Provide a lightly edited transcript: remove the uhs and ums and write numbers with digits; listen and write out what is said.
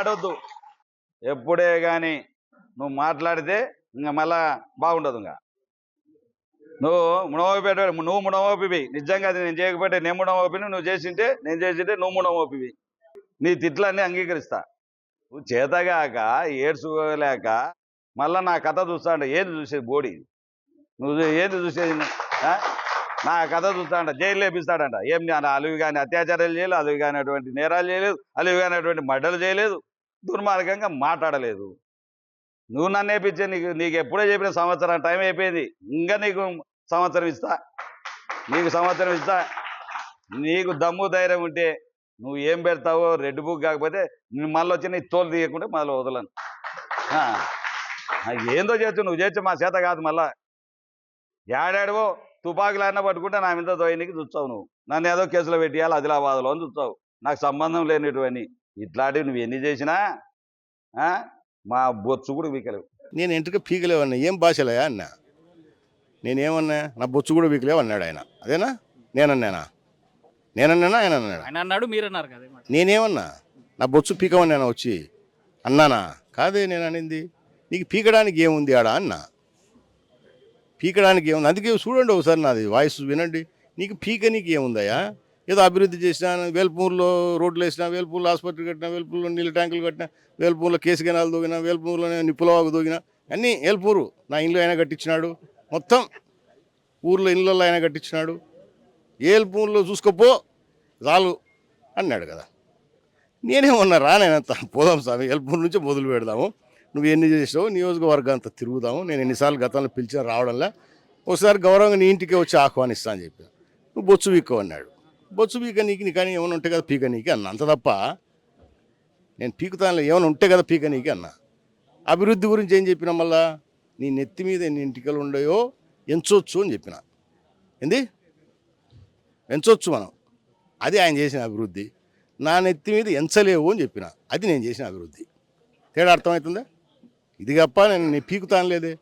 ఆడొద్దు. ఎప్పుడే కానీ నువ్వు మాట్లాడితే ఇంకా మళ్ళా బాగుండదు. ఇంకా నువ్వు మునమోపివి. నిజంగా అది నేను చేయకపోతే నేను మునమోపిని, నువ్వు చేసింటే నేను చేసింటే నువ్వు మునమోపివి. నీ తిట్లన్నీ అంగీకరిస్తా. నువ్వు చేతగాక ఏడ్చుకోలేక మళ్ళా నా కథ చూస్తాంట. ఏది చూసేది బోడి? నువ్వు ఏది చూసేది? నా కథ చూస్తాడంట, జైలు లేపిస్తాడంట. ఏం అలివి కానీ అత్యాచారాలు చేయలేదు, అలివి కానిటువంటి నేరాలు చేయలేదు, అలివి కానిటువంటి మర్డర్లు చేయలేదు, దుర్మార్గంగా మాట్లాడలేదు. నువ్వు నన్ను వేపించే నీకు ఎప్పుడో చెప్పిన సంవత్సరం టైం అయిపోయింది. ఇంకా నీకు సంవత్సరం ఇస్తా, నీకు దమ్ము ధైర్యం ఉంటే నువ్వు ఏం పెడతావో రెడ్ బుక్ కాకపోతే మళ్ళీ వచ్చి నీ తోలు తీయకుంటే మళ్ళీ వదలను. ఏందో చేయొచ్చు, నువ్వు చేయొచ్చు, మా చేత కాదు. మళ్ళా ఏడాడవో తుపాకులు అన్న పట్టుకుంటే నా మీద దోయనికి చూస్తావు. నువ్వు నన్ను ఏదో కేసులో పెట్టియాలి ఆదిలాబాద్లో అని చూస్తావు. నాకు సంబంధం లేనిటువంటి ఇట్లాంటివి నువ్వు ఎన్ని చేసినా మా బొచ్చు కూడా పీకలేవు. నేను ఇంటికి పీకలేవన్నా. ఏం భాషలయా అన్నా? నేనేమన్నా? నా బొచ్చు కూడా పీకలేవు అన్నాడు ఆయన. అదేనా? నేనన్నానా? ఆయన అన్నాడు, మీరన్నారు కదా. నేనేమన్నా? నా బొచ్చు పీకమన్నానా వచ్చి అన్నానా? కాదే నేను అనింది. నీకు పీకడానికి ఏముంది ఆడ అన్నా. పీకడానికి ఏముంది? అందుకే చూడండి ఒకసారి నాది వాయిస్ వినండి. నీకు పీకనీకి ఏముందయ్యా? ఏదో అభివృద్ధి చేసినా, వేల్పూర్లో రోడ్లు వేసినా, వేల్పూర్లో ఆసుపత్రి కట్టినా, వేల్పూర్లో నీళ్ళ ట్యాంకులు కట్టినా, వేల్పూర్లో కేసు కెనాలు దూగినా, వేల్పూర్లోనే నిప్పులవాగు దూగినా, అన్నీ వేల్పూరు నా ఇల్లు ఆయన కట్టించినాడు. మొత్తం ఊర్లో ఇళ్ళల్లో ఆయన కట్టించినాడు. వేల్పూర్లో చూసుకోపో చాలు అన్నాడు కదా. నేనేమన్నా రానేనంత పోదాం స్వామి, వేల్పూర్ నుంచి మొదలు పెడదాము. నువ్వు ఎన్ని చేసావు, నియోజకవర్గం అంతా తిరుగుదాము. నేను ఎన్నిసార్లు గతంలో పిలిచిన రావడంలా, ఒకసారి గౌరవంగా నీ ఇంటికే వచ్చి ఆహ్వానిస్తా అని చెప్పి. నువ్వు బొచ్చు వీక్కో అన్నాడు. బొచ్చు పీక నీకు కానీ ఏమైనా ఉంటే కదా పీక నీకు అన్న. అంత తప్ప నేను పీకుతాను ఏమైనా ఉంటే కదా పీక నీకు అన్న. అభివృద్ధి గురించి ఏం చెప్పినా మళ్ళా నీ నెత్తి మీద ఎన్ని ఇంటికలు ఉన్నాయో ఎంచొచ్చు అని చెప్పిన. ఏంది ఎంచొచ్చు మనం, అది ఆయన చేసిన అభివృద్ధి. నా నెత్తి మీద ఎంచలేవు అని చెప్పిన, అది నేను చేసిన అభివృద్ధి. తేడా అర్థమవుతుందా? ఇది తప్ప నేను పీకుతాను లేదే.